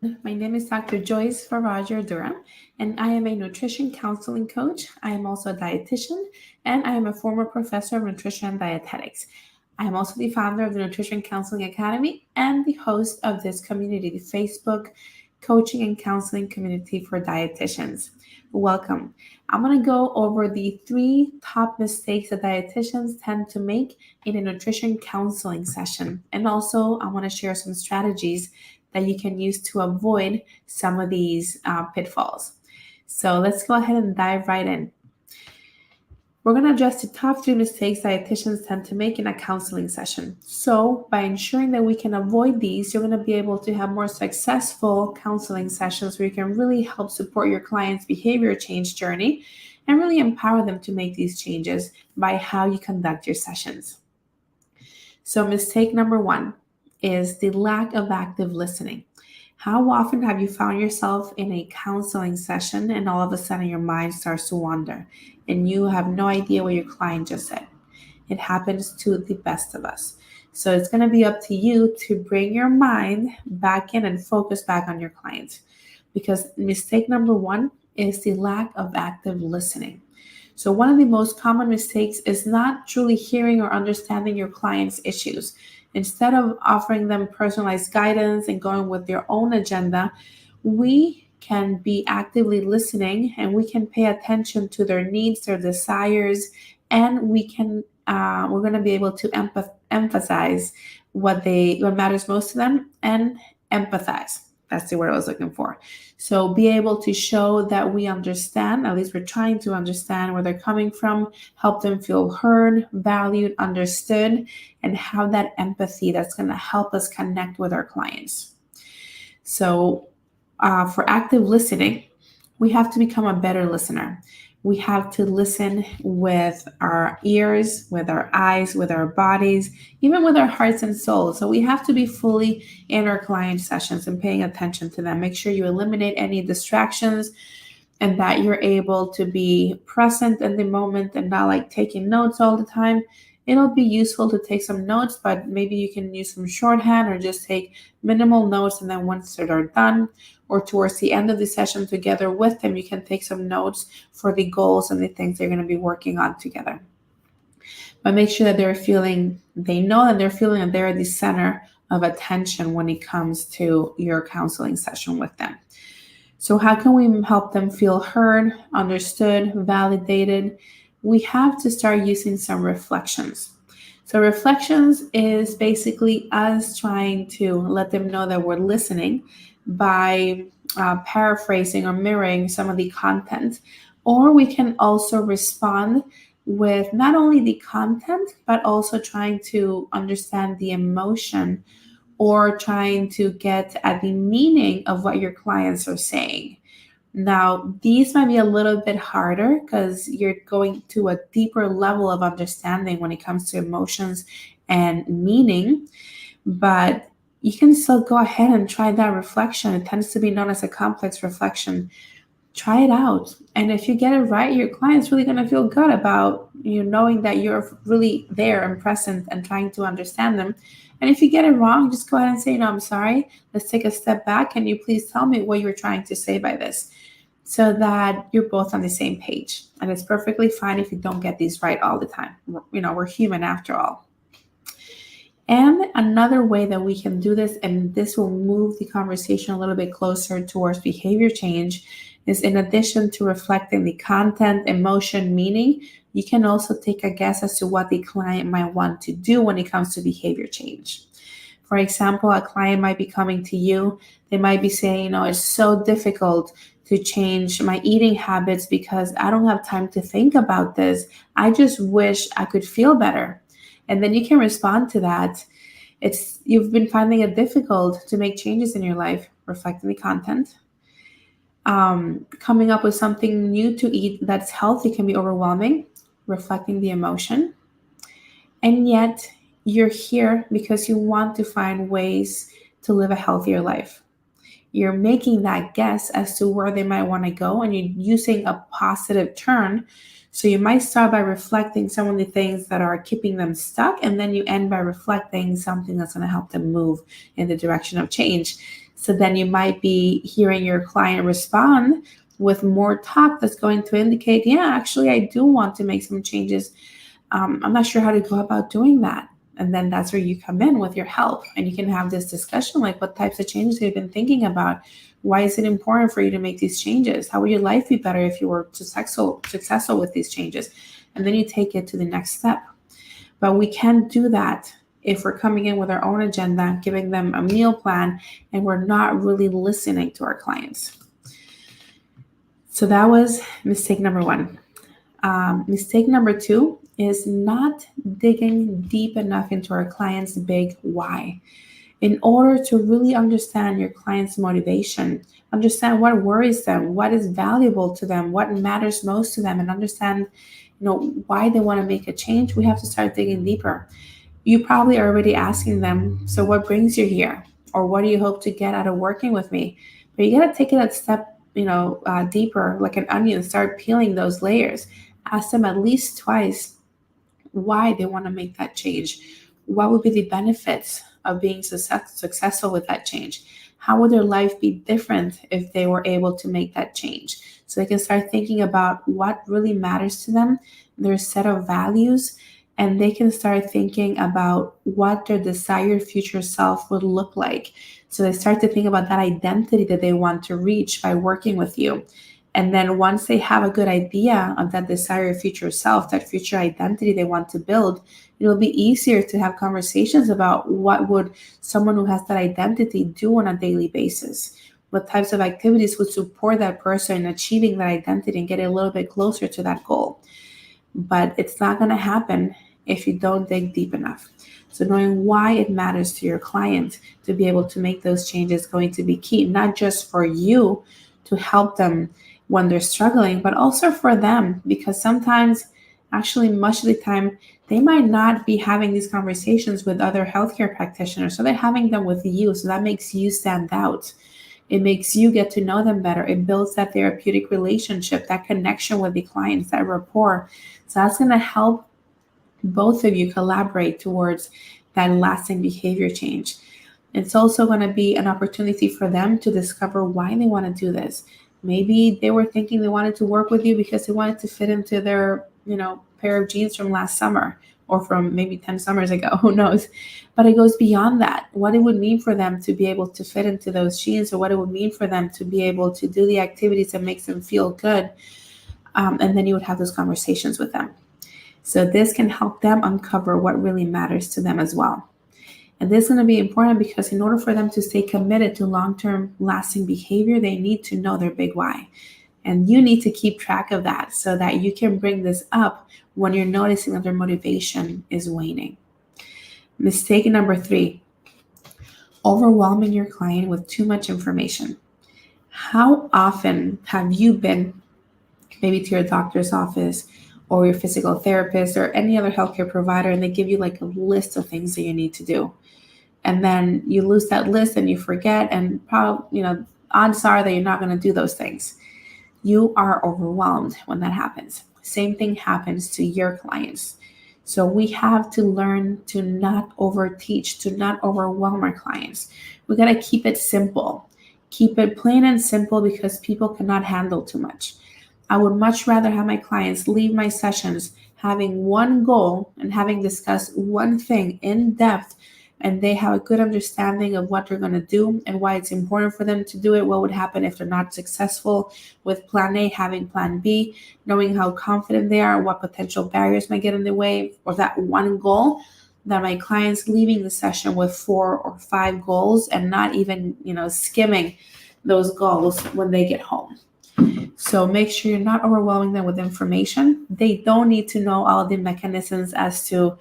My name is Dr. Joyce Faraj-Ardura, and I am a nutrition counseling coach. I am also a dietitian, and I am a former professor of nutrition and dietetics. I am also the founder of the Nutrition Counseling Academy and the host of this community, the Facebook coaching and counseling community for dietitians. Welcome. I'm going to go over the three top mistakes that dietitians tend to make in a nutrition counseling session. And also, I want to share some strategies that you can use to avoid some of these pitfalls. So let's go ahead and dive right in. We're going to address the top three mistakes dietitians tend to make in a counseling session. So, by ensuring that we can avoid these, you're going to be able to have more successful counseling sessions where you can really help support your client's behavior change journey and really empower them to make these changes by how you conduct your sessions. So, mistake number one is the lack of active listening. How often have you found yourself in a counseling session and all of a sudden your mind starts to wander and you have no idea what your client just said? It happens to the best of us. So it's going to be up to you to bring your mind back in and focus back on your client. Because mistake number one is the lack of active listening. So one of the most common mistakes is not truly hearing or understanding your client's issues. Instead of offering them personalized guidance and going with their own agenda, we can be actively listening and we can pay attention to their needs, their desires, and we're going to be able to emphasize what matters most to them and empathize. That's the word I was looking for. So be able to show that we understand, at least we're trying to understand where they're coming from, help them feel heard, valued, understood, and have that empathy that's going to help us connect with our clients. So for active listening, we have to become a better listener. We have to listen with our ears, with our eyes, with our bodies, even with our hearts and souls. So we have to be fully in our client sessions and paying attention to them. Make sure you eliminate any distractions and that you're able to be present in the moment and not like taking notes all the time. It'll be useful to take some notes, but maybe you can use some shorthand or just take minimal notes. And then once they're done, or towards the end of the session together with them, you can take some notes for the goals and the things they're going to be working on together. But make sure that they know that they're feeling that they're at the center of attention when it comes to your counseling session with them. So how can we help them feel heard, understood, validated? We have to start using some reflections. So reflections is basically us trying to let them know that we're listening by paraphrasing or mirroring some of the content. Or we can also respond with not only the content, but also trying to understand the emotion or trying to get at the meaning of what your clients are saying. Now, these might be a little bit harder because you're going to a deeper level of understanding when it comes to emotions and meaning, but you can still go ahead and try that reflection. It tends to be known as a complex reflection. Try it out. And if you get it right, your client's really going to feel good about you knowing that you're really there and present and trying to understand them. And if you get it wrong, just go ahead and say, no, I'm sorry. Let's take a step back. Can you please tell me what you were trying to say by this? So that you're both on the same page. And it's perfectly fine if you don't get these right all the time. We're human after all. And another way that we can do this, and this will move the conversation a little bit closer towards behavior change, is in addition to reflecting the content, emotion, meaning, you can also take a guess as to what the client might want to do when it comes to behavior change. For example, a client might be coming to you. They might be saying, it's so difficult to change my eating habits because I don't have time to think about this. I just wish I could feel better. And then you can respond to that. You've been finding it difficult to make changes in your life, reflecting the content. Coming up with something new to eat that's healthy can be overwhelming, reflecting the emotion. And yet you're here because you want to find ways to live a healthier life. You're making that guess as to where they might want to go, and you're using a positive turn. So you might start by reflecting some of the things that are keeping them stuck, and then you end by reflecting something that's going to help them move in the direction of change. So then you might be hearing your client respond with more talk that's going to indicate, yeah, actually, I do want to make some changes. I'm not sure how to go about doing that. And then that's where you come in with your help, and you can have this discussion like, what types of changes have you been thinking about? Why is it important for you to make these changes? How would your life be better if you were successful with these changes? And then you take it to the next step. But we can't do that if we're coming in with our own agenda, giving them a meal plan, and we're not really listening to our clients. So that was mistake number one. Mistake number two is not digging deep enough into our client's big why. In order to really understand your client's motivation, understand what worries them, what is valuable to them, what matters most to them, and understand, why they want to make a change, we have to start digging deeper. You probably are already asking them, so what brings you here? Or what do you hope to get out of working with me? But you got to take it a step, deeper, like an onion, start peeling those layers. Ask them at least twice why they want to make that change. What would be the benefits of being successful with that change? How would their life be different if they were able to make that change? So they can start thinking about what really matters to them, their set of values, and they can start thinking about what their desired future self would look like. So they start to think about that identity that they want to reach by working with you. And then once they have a good idea of that desired future self, that future identity they want to build, it'll be easier to have conversations about what would someone who has that identity do on a daily basis. What types of activities would support that person in achieving that identity and get a little bit closer to that goal. But it's not going to happen if you don't dig deep enough. So knowing why it matters to your client to be able to make those changes is going to be key, not just for you to help them when they're struggling, but also for them, because sometimes, actually much of the time, they might not be having these conversations with other healthcare practitioners. So they're having them with you. So that makes you stand out. It makes you get to know them better. It builds that therapeutic relationship, that connection with the clients, that rapport. So that's going to help both of you collaborate towards that lasting behavior change. It's also going to be an opportunity for them to discover why they want to do this. Maybe they were thinking they wanted to work with you because they wanted to fit into their, pair of jeans from last summer or from maybe 10 summers ago, who knows? But it goes beyond that. What it would mean for them to be able to fit into those jeans, or what it would mean for them to be able to do the activities that makes them feel good. And then you would have those conversations with them. So this can help them uncover what really matters to them as well. And this is going to be important because in order for them to stay committed to long-term lasting behavior, they need to know their big why. And you need to keep track of that so that you can bring this up when you're noticing that their motivation is waning. Mistake number 3, overwhelming your client with too much information. How often have you been maybe to your doctor's office or your physical therapist or any other healthcare provider, and they give you like a list of things that you need to do? And then you lose that list and you forget, and probably, odds are that you're not going to do those things. You are overwhelmed when that happens. Same thing happens to your clients. So we have to learn to not overteach, to not overwhelm our clients. We got to keep it simple. Keep it plain and simple because people cannot handle too much. I would much rather have my clients leave my sessions having one goal and having discussed one thing in depth, and they have a good understanding of what they're going to do and why it's important for them to do it, what would happen if they're not successful with plan A, having plan B, knowing how confident they are, what potential barriers might get in the way of that one goal, that my clients leaving the session with 4 or 5 goals and not even, skimming those goals when they get home. So make sure you're not overwhelming them with information. They don't need to know all the mechanisms as to,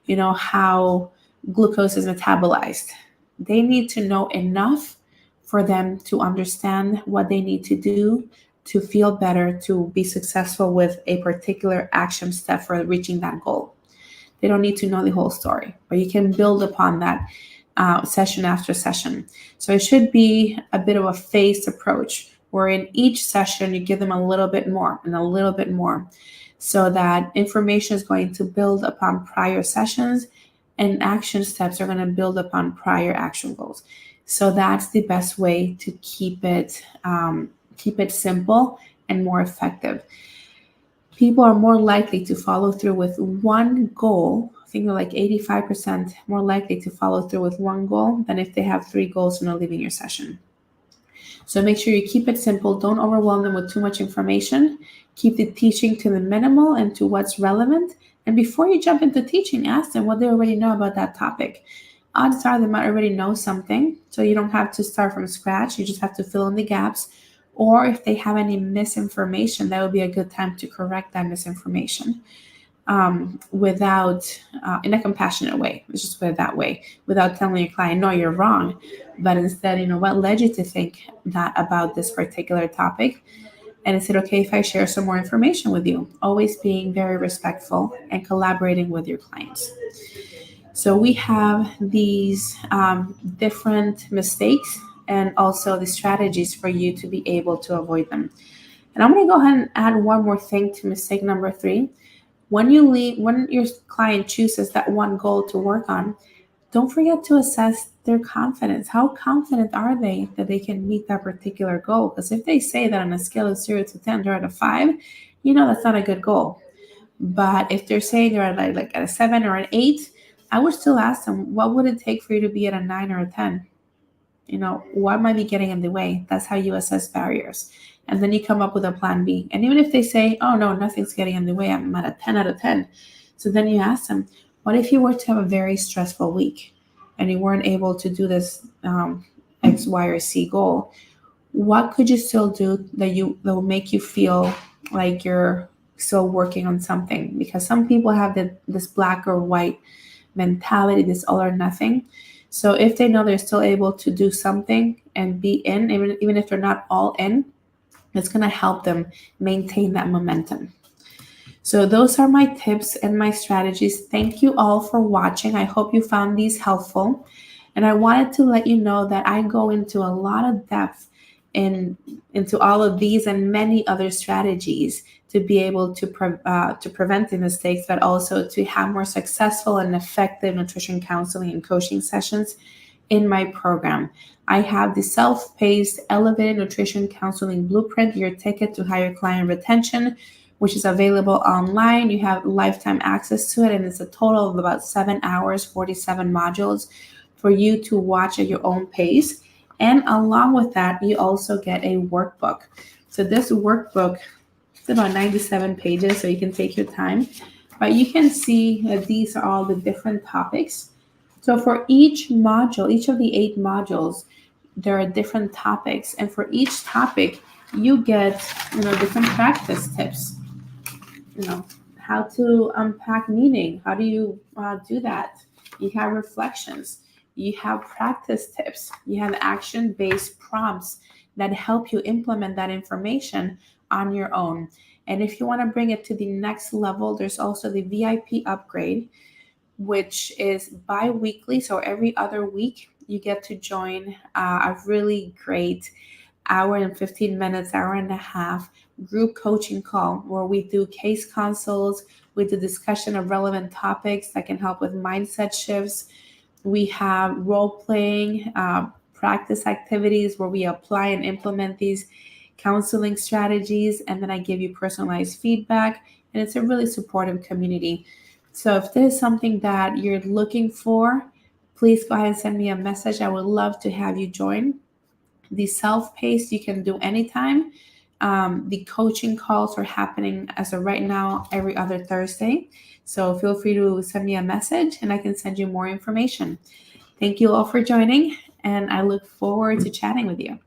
how glucose is metabolized. They need to know enough for them to understand what they need to do to feel better, to be successful with a particular action step for reaching that goal. They don't need to know the whole story, but you can build upon that session after session. So it should be a bit of a phased approach, where in each session you give them a little bit more and a little bit more, so that information is going to build upon prior sessions and action steps are going to build upon prior action goals. So that's the best way to keep it simple and more effective. People are more likely to follow through with one goal. I think they're like 85% more likely to follow through with one goal than if they have 3 goals and are leaving your session. So make sure you keep it simple. Don't overwhelm them with too much information. Keep the teaching to the minimal and to what's relevant. And before you jump into teaching, ask them what they already know about that topic. Odds are they might already know something, so you don't have to start from scratch. You just have to fill in the gaps. Or if they have any misinformation, that would be a good time to correct that misinformation without, in a compassionate way. Let's just put it that way, without telling your client, no, you're wrong. But instead, what led you to think that about this particular topic? And is it okay if I share some more information with you? Always being very respectful and collaborating with your clients. So we have these different mistakes and also the strategies for you to be able to avoid them. And I'm going to go ahead and add one more thing to mistake number 3. When your client chooses that one goal to work on, don't forget to assess their confidence. How confident are they that they can meet that particular goal? Because if they say that on a scale of 0 to 10, they're at a 5, that's not a good goal. But if they're saying they're at at a 7 or an 8, I would still ask them, what would it take for you to be at a 9 or a 10? What might be getting in the way? That's how you assess barriers. And then you come up with a plan B. And even if they say, oh, no, nothing's getting in the way, I'm at a 10 out of 10. So then you ask them, what if you were to have a very stressful week and you weren't able to do this X, Y, or Z goal? What could you still do that will make you feel like you're still working on something? Because some people have this black or white mentality, this all or nothing. So if they know they're still able to do something and be in, even if they're not all in, it's going to help them maintain that momentum. So those are my tips and my strategies. Thank you all for watching. I hope you found these helpful. And I wanted to let you know that I go into a lot of depth into all of these and many other strategies to be able to prevent the mistakes, but also to have more successful and effective nutrition counseling and coaching sessions in my program. I have the self-paced Elevated Nutrition Counseling Blueprint, your ticket to higher client retention, which is available online. You have lifetime access to it, and it's a total of about 7 hours, 47 modules for you to watch at your own pace. And along with that, you also get a workbook. So this workbook, it's about 97 pages, so you can take your time. But you can see that these are all the different topics. So for each module, each of the 8 modules, there are different topics. And for each topic, you get, different practice tips. How to unpack meaning. How do you do that? You have reflections. You have practice tips. You have action-based prompts that help you implement that information on your own. And if you want to bring it to the next level, there's also the VIP upgrade, which is bi-weekly. So every other week, you get to join a really great hour and 15 minutes, hour and a half group coaching call where we do case consults, we do discussion of relevant topics that can help with mindset shifts. We have role-playing practice activities where we apply and implement these counseling strategies, and then I give you personalized feedback, and it's a really supportive community. So if this is something that you're looking for, please go ahead and send me a message. I would love to have you join. The self-paced you can do anytime. The coaching calls are happening as of right now every other Thursday. So feel free to send me a message and I can send you more information. Thank you all for joining, and I look forward to chatting with you.